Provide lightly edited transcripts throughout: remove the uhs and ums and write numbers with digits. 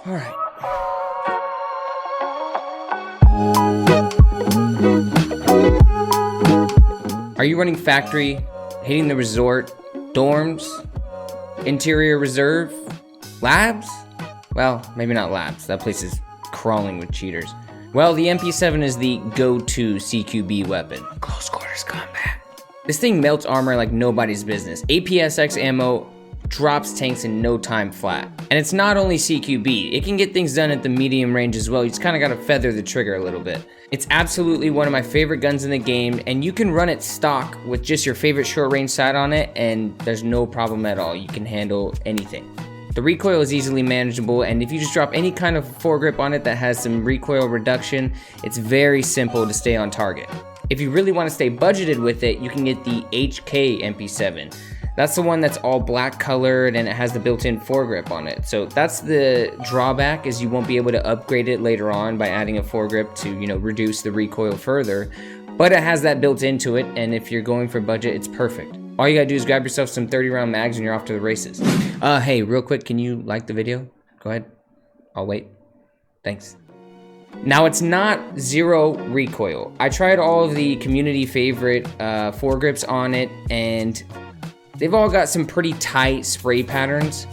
All right. Are you running factory, hitting the resort, dorms, interior reserve, labs? Well, maybe not labs. That place is crawling with cheaters. Well, the MP7 is the go-to CQB weapon. Close quarters combat. This thing melts armor like nobody's business. APSX ammo drops tanks in no time flat. And it's not only CQB, it can get things done at the medium range as well. You just kind of got to feather the trigger a little bit. It's absolutely one of my favorite guns in the game, and you can run it stock with just your favorite short range sight on it, and there's no problem at all. You can handle anything. The recoil is easily manageable, and if you just drop any kind of foregrip on it that has some recoil reduction, it's very simple to stay on target. If you really want to stay budgeted with it, you can get the HK MP7. That's the one that's all black colored and it has the built-in foregrip on it. So that's the drawback, is you won't be able to upgrade it later on by adding a foregrip to, reduce the recoil further. But it has that built into it, and if you're going for budget, it's perfect. All you gotta do is grab yourself some 30-round mags and you're off to the races. Hey, real quick, can you like the video? Go ahead. I'll wait. Thanks. Now, it's not zero recoil. I tried all of the community favorite foregrips on it, and they've all got some pretty tight spray patterns.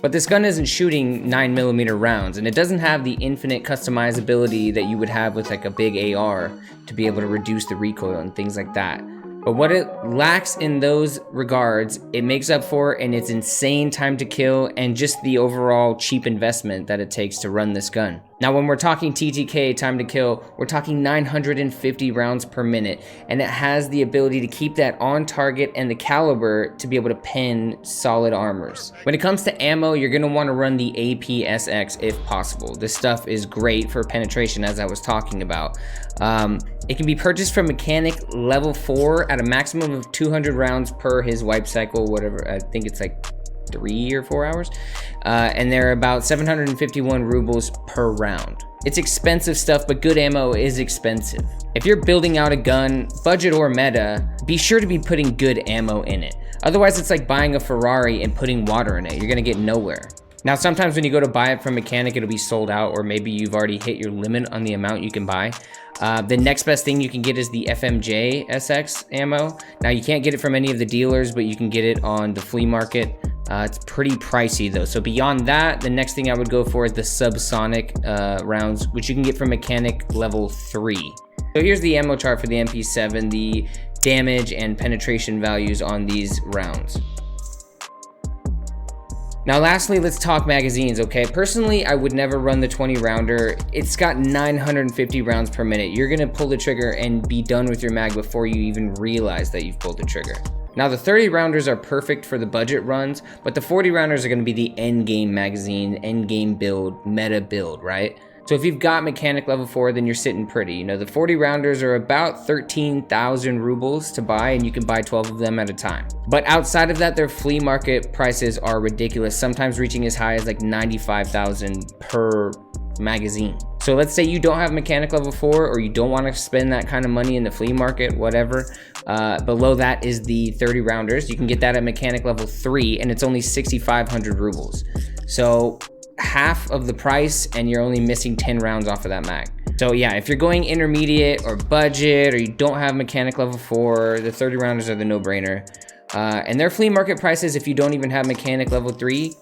But this gun isn't shooting 9mm rounds, and it doesn't have the infinite customizability that you would have with like a big AR to be able to reduce the recoil and things like that. But what it lacks in those regards, it makes up for in its insane time to kill and just the overall cheap investment that it takes to run this gun. Now, when we're talking TTK, time to kill, we're talking 950 rounds per minute, and it has the ability to keep that on target and the caliber to be able to pen solid armors. When it comes to ammo, you're gonna wanna run the APSX if possible. This stuff is great for penetration, as I was talking about. It can be purchased from Mechanic level 4 at a maximum of 200 rounds per his wipe cycle, whatever, I think it's like 3 or 4 hours, and they're about 751 rubles per round. It's expensive stuff, but good ammo is expensive. If you're building out a gun, budget or meta, be sure to be putting good ammo in it. Otherwise, it's like buying a Ferrari and putting water in it. You're gonna get nowhere. Now, sometimes when you go to buy it from Mechanic, it'll be sold out, or maybe you've already hit your limit on the amount you can buy. The next best thing you can get is the FMJ SX ammo. Now, you can't get it from any of the dealers, but you can get it on the flea market. It's pretty pricey though. So beyond that, the next thing I would go for is the subsonic rounds, which you can get from Mechanic level 3. So here's the ammo chart for the MP7, the damage and penetration values on these rounds. Now, lastly, let's talk magazines, okay? Personally, I would never run the 20 rounder. It's got 950 rounds per minute. You're gonna pull the trigger and be done with your mag before you even realize that you've pulled the trigger. Now, the 30 rounders are perfect for the budget runs, but the 40 rounders are gonna be the end game magazine, end game build, meta build, right? So if you've got Mechanic level 4, then you're sitting pretty. The 40 rounders are about 13,000 rubles to buy, and you can buy 12 of them at a time. But outside of that, their flea market prices are ridiculous, sometimes reaching as high as like 95,000 per magazine. So let's say you don't have Mechanic level 4, or you don't want to spend that kind of money in the flea market, whatever. Below that is the 30 rounders. You can get that at Mechanic level 3, and it's only 6,500 rubles. So half of the price, and you're only missing 10 rounds off of that mag. So yeah, if you're going intermediate or budget, or you don't have Mechanic level 4, the 30 rounders are the no-brainer. And their flea market prices, if you don't even have Mechanic level 3,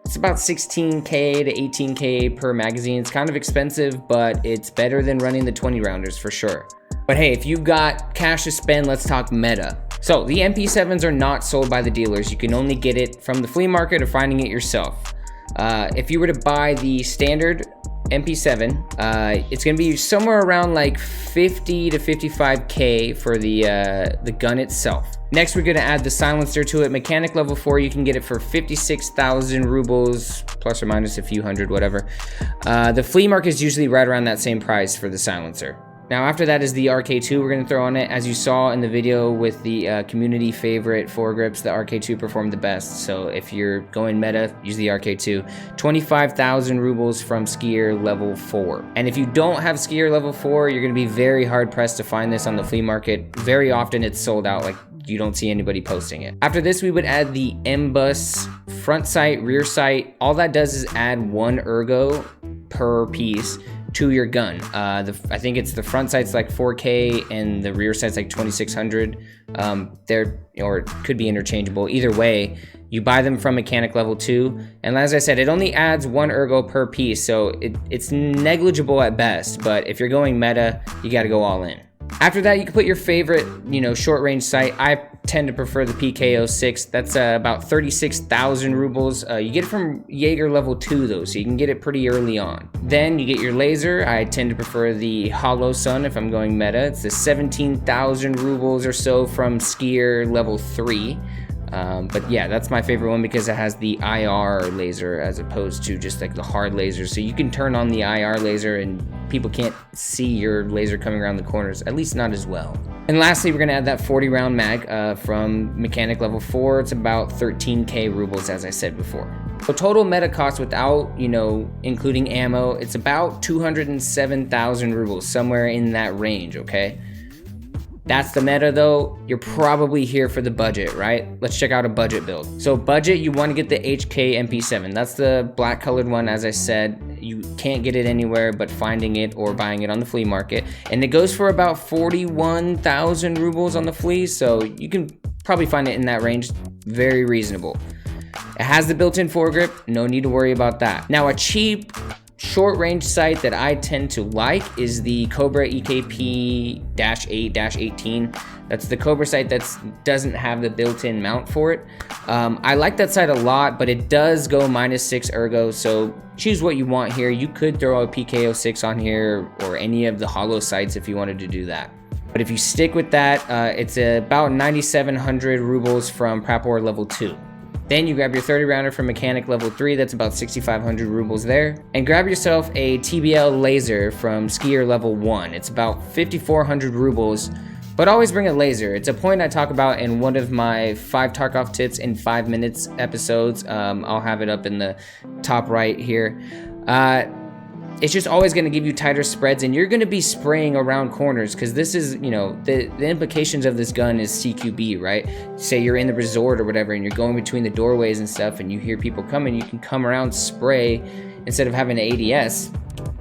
it's about 16K to 18K per magazine. It's kind of expensive, but it's better than running the 20 rounders for sure. But hey, if you've got cash to spend, let's talk meta. So the MP7s are not sold by the dealers. You can only get it from the flea market or finding it yourself. If you were to buy the standard MP7, it's gonna be somewhere around like 50 to 55K for the gun itself. Next, we're gonna add the silencer to it. Mechanic level 4, you can get it for 56,000 rubles, plus or minus a few hundred, whatever. The flea market is usually right around that same price for the silencer. Now after that is the RK2 we're gonna throw on it. As you saw in the video with the community favorite foregrips, the RK2 performed the best. So if you're going meta, use the RK2. 25,000 rubles from skier level 4. And if you don't have skier level 4, you're gonna be very hard pressed to find this on the flea market. Very often it's sold out, like you don't see anybody posting it. After this, we would add the MBUS front sight, rear sight. All that does is add 1 ergo per piece to your gun. I think it's the front sight's like 4K and the rear sight's like 2600. They're, or it could be interchangeable. Either way, you buy them from mechanic level 2. And as I said, it only adds 1 ergo per piece, so it's negligible at best. But if you're going meta, you gotta go all in. After that, you can put your favorite, short range sight. I tend to prefer the PK06. That's about 36,000 rubles. You get it from Jaeger level 2 though, so you can get it pretty early on. Then you get your laser. I tend to prefer the Hollow Sun if I'm going meta. It's the 17,000 rubles or so from Skier level 3. But yeah, that's my favorite one because it has the IR laser as opposed to just like the hard laser. So you can turn on the IR laser and people can't see your laser coming around the corners, at least not as well. And lastly, we're gonna add that 40 round mag from mechanic level 4. It's about 13K rubles, as I said before. So total meta cost without, including ammo, it's about 207,000 rubles, somewhere in that range, okay? That's the meta though. You're probably here for the budget, right? Let's check out a budget build. So budget, you want to get the HK MP7. That's the black colored one. As I said, you can't get it anywhere but finding it or buying it on the flea market. And it goes for about 41,000 rubles on the flea. So you can probably find it in that range. Very reasonable. It has the built-in foregrip. No need to worry about that. Now a cheap short range sight that I tend to like is the COBRA EKP-8-18. That's the COBRA sight that doesn't have the built-in mount for it. I like that sight a lot, but it does go -6 ergo, so choose what you want here. You could throw a PK06 on here or any of the hollow sights if you wanted to do that. But if you stick with that, it's about 9,700 rubles from Prapor level 2. Then you grab your 30 rounder from mechanic level 3, that's about 6,500 rubles there. And grab yourself a TBL laser from skier level 1. It's about 5,400 rubles, but always bring a laser. It's a point I talk about in one of my 5 Tarkov tips in 5 minutes episodes. I'll have it up in the top right here. It's just always going to give you tighter spreads, and you're going to be spraying around corners because this is, the implications of this gun is CQB, right? Say you're in the resort or whatever and you're going between the doorways and stuff and you hear people coming, you can come around, spray instead of having an ADS.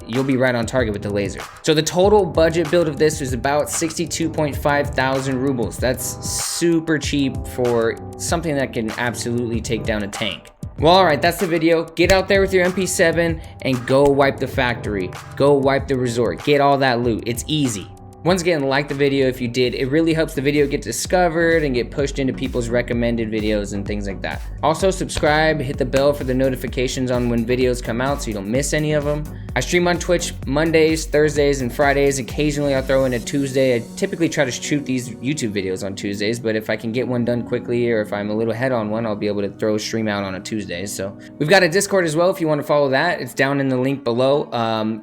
You'll be right on target with the laser. So the total budget build of this is about 62.5 thousand rubles. That's super cheap for something that can absolutely take down a tank. Well, alright, that's the video. Get out there with your MP7 and go wipe the factory. Go wipe the resort. Get all that loot. It's easy. Once again, like the video if you did. It really helps the video get discovered and get pushed into people's recommended videos and things like that. Also, subscribe, hit the bell for the notifications on when videos come out so you don't miss any of them. I stream on Twitch Mondays, Thursdays, and Fridays. Occasionally I'll throw in a Tuesday. I typically try to shoot these YouTube videos on Tuesdays, but if I can get one done quickly or if I'm a little ahead on one, I'll be able to throw a stream out on a Tuesday. So we've got a Discord as well if you want to follow that. It's down in the link below.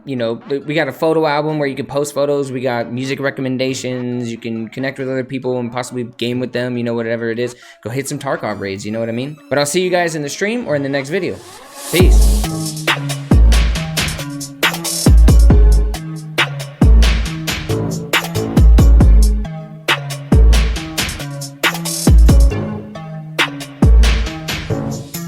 We got a photo album where you can post photos. We got music recommendations. You can connect with other people and possibly game with them, whatever it is. Go hit some Tarkov raids, you know what I mean? But I'll see you guys in the stream or in the next video. Peace.